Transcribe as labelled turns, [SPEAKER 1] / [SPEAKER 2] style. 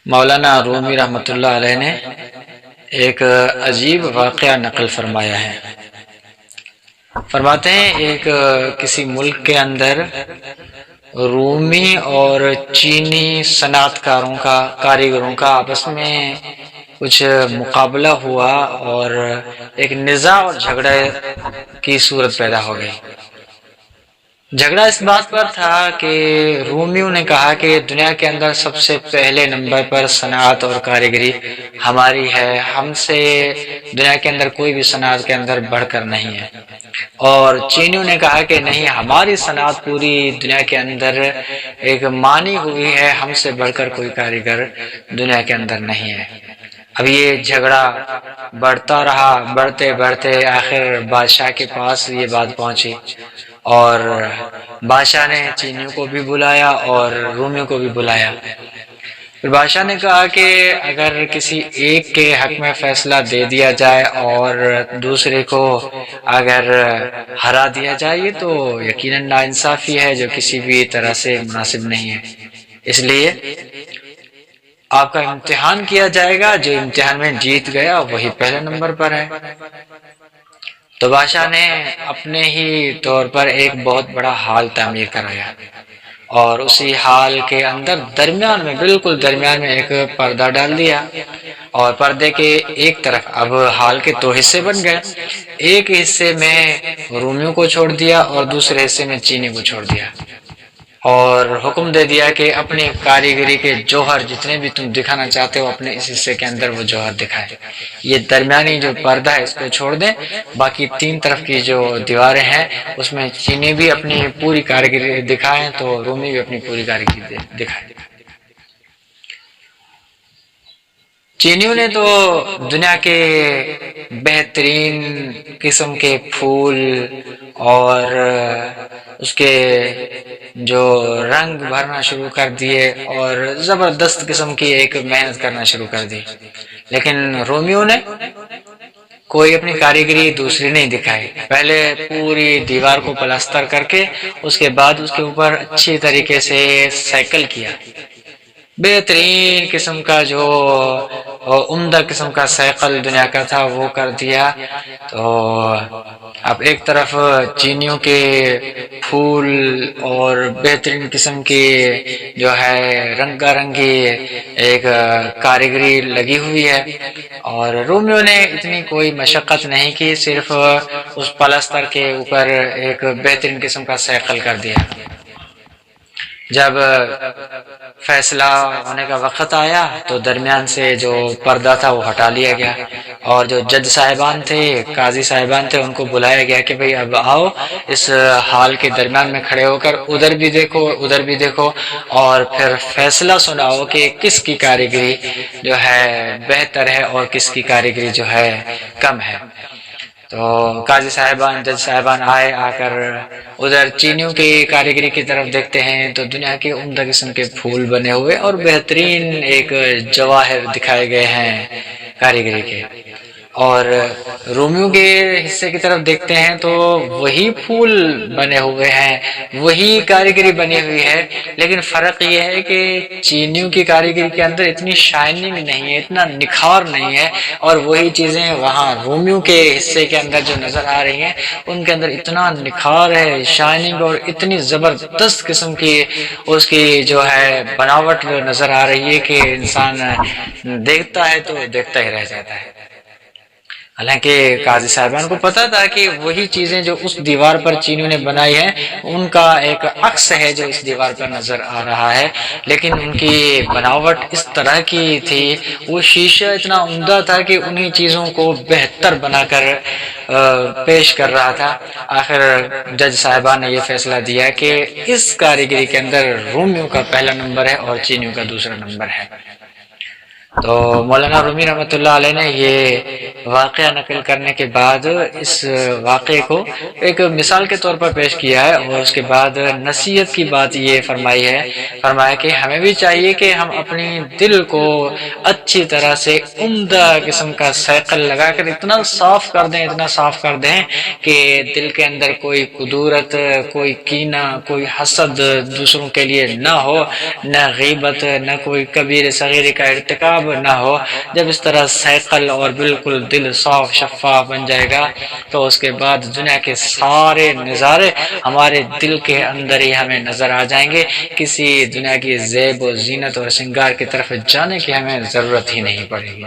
[SPEAKER 1] مولانا رومی رحمۃ اللہ علیہ نے ایک عجیب واقعہ نقل فرمایا ہے۔ فرماتے ہیں ایک کسی ملک کے اندر رومی اور چینی صنعت کاریگروں کا آپس میں کچھ مقابلہ ہوا اور ایک نزاع اور جھگڑے کی صورت پیدا ہو گئی۔ جھگڑا اس بات پر تھا کہ رومیوں نے کہا کہ دنیا کے اندر سب سے پہلے نمبر پر صنعت اور کاریگری ہماری ہے، ہم سے دنیا کے اندر کوئی بھی صنعت کے اندر بڑھ کر نہیں ہے۔ اور چینیوں نے کہا کہ نہیں، ہماری صنعت پوری دنیا کے اندر ایک مانی ہوئی ہے، ہم سے بڑھ کر کوئی کاریگر دنیا کے اندر نہیں ہے۔ اب یہ جھگڑا بڑھتا رہا، بڑھتے بڑھتے آخر بادشاہ کے پاس یہ بات پہنچی، اور بادشاہ نے چینیوں کو بھی بلایا اور رومیوں کو بھی بلایا۔ پھر بادشاہ نے کہا کہ اگر کسی ایک کے حق میں فیصلہ دے دیا جائے اور دوسرے کو اگر ہرا دیا جائے، یہ تو یقیناً ناانصافی ہے جو کسی بھی طرح سے مناسب نہیں ہے۔ اس لیے آپ کا امتحان کیا جائے گا، جو امتحان میں جیت گیا وہی پہلے نمبر پر ہے۔ تو بادشاہ نے اپنے ہی طور پر ایک بہت بڑا ہال تعمیر کرایا، اور اسی ہال کے اندر بالکل درمیان میں ایک پردہ ڈال دیا، اور پردے کے ایک طرف اب ہال کے دو حصے بن گئے، ایک حصے میں رومیوں کو چھوڑ دیا اور دوسرے حصے میں چینی کو چھوڑ دیا، اور حکم دے دیا کہ اپنی کاریگری کے جوہر جتنے بھی تم دکھانا چاہتے ہو اپنے اس حصے کے اندر وہ جوہر دکھائے۔ یہ درمیانی جو پردہ ہے اس کو چھوڑ دیں، باقی تین طرف کی جو دیواریں ہیں اس میں چینی بھی اپنی پوری کاریگری دکھائیں تو رومی بھی اپنی پوری کاریگری دکھائیں۔ چینیوں نے تو دنیا کے بہترین قسم کے پھول اور اس کے جو رنگ بھرنا شروع کر دیے اور زبردست قسم کی ایک محنت کرنا شروع کر دی، لیکن رومیوں نے کوئی اپنی کاریگری دوسری نہیں دکھائی۔ پہلے پوری دیوار کو پلستر کر کے اس کے بعد اس کے اوپر اچھی طریقے سے سیکل کیا، بہترین قسم کا جو عمدہ قسم کا سیکل دنیا کا تھا وہ کر دیا۔ تو اب ایک طرف چینیوں کے پھول اور بہترین قسم کی جو ہے رنگا رنگی ایک کاریگری لگی ہوئی ہے، اور رومیوں نے اتنی کوئی مشقت نہیں کی، صرف اس پلستر کے اوپر ایک بہترین قسم کا سیکل کر دیا۔ جب فیصلہ ہونے کا وقت آیا تو درمیان سے جو پردہ تھا وہ ہٹا لیا گیا، اور جو جج صاحبان تھے، قاضی صاحبان تھے، ان کو بلایا گیا کہ بھئی اب آؤ، اس ہال کے درمیان میں کھڑے ہو کر ادھر بھی دیکھو ادھر بھی دیکھو، اور پھر فیصلہ سناؤ کہ کس کی کاریگری جو ہے بہتر ہے اور کس کی کاریگری جو ہے کم ہے۔ تو قاضی صاحبان، جج صاحبان آئے، آ کر ادھر چینیوں کی کاریگری کی طرف دیکھتے ہیں تو دنیا کے عمدہ قسم کے پھول بنے ہوئے اور بہترین ایک جواہر دکھائے گئے ہیں کاریگری کے، اور رومیوں کے حصے کی طرف دیکھتے ہیں تو وہی پھول بنے ہوئے ہیں، وہی کاریگری بنی ہوئی ہے، لیکن فرق یہ ہے کہ چینیوں کی کاریگری کے اندر اتنی شائننگ نہیں ہے، اتنا نکھار نہیں ہے، اور وہی چیزیں وہاں رومیوں کے حصے کے اندر جو نظر آ رہی ہیں ان کے اندر اتنا نکھار ہے، شائننگ، اور اتنی زبردست قسم کی اس کی جو ہے بناوٹ نظر آ رہی ہے کہ انسان دیکھتا ہے تو دیکھتا ہی رہ جاتا ہے۔ حالانکہ قاضی صاحبان کو پتا تھا کہ وہی چیزیں جو اس دیوار پر چینیوں نے بنائی ہیں ان کا ایک عکس ہے جو اس دیوار پر نظر آ رہا ہے، لیکن ان کی بناوٹ اس طرح کی تھی، وہ شیشہ اتنا عمدہ تھا کہ انہی چیزوں کو بہتر بنا کر پیش کر رہا تھا۔ آخر جج صاحبان نے یہ فیصلہ دیا کہ اس کاریگری کے اندر رومیوں کا پہلا نمبر ہے اور چینیوں کا دوسرا نمبر ہے۔ تو مولانا رومی رحمۃ اللہ علیہ نے یہ واقعہ نقل کرنے کے بعد اس واقعے کو ایک مثال کے طور پر پیش کیا ہے، اور اس کے بعد نصیحت کی بات یہ فرمائی ہے، فرمایا کہ ہمیں بھی چاہیے کہ ہم اپنی دل کو اچھی طرح سے عمدہ قسم کا سیکل لگا کر اتنا صاف کر دیں، اتنا صاف کر دیں کہ دل کے اندر کوئی قدورت، کوئی کینہ، کوئی حسد دوسروں کے لیے نہ ہو، نہ غیبت، نہ کوئی کبیر صغیر کا ارتکاب نہ ہو۔ جب اس طرح سیکل اور بالکل دل صاف شفاف بن جائے گا تو اس کے بعد دنیا کے سارے نظارے ہمارے دل کے اندر ہی ہمیں نظر آ جائیں گے، کسی دنیا کی زیب و زینت اور سنگار کی طرف جانے کی ہمیں ضرورت ہی نہیں پڑے گی۔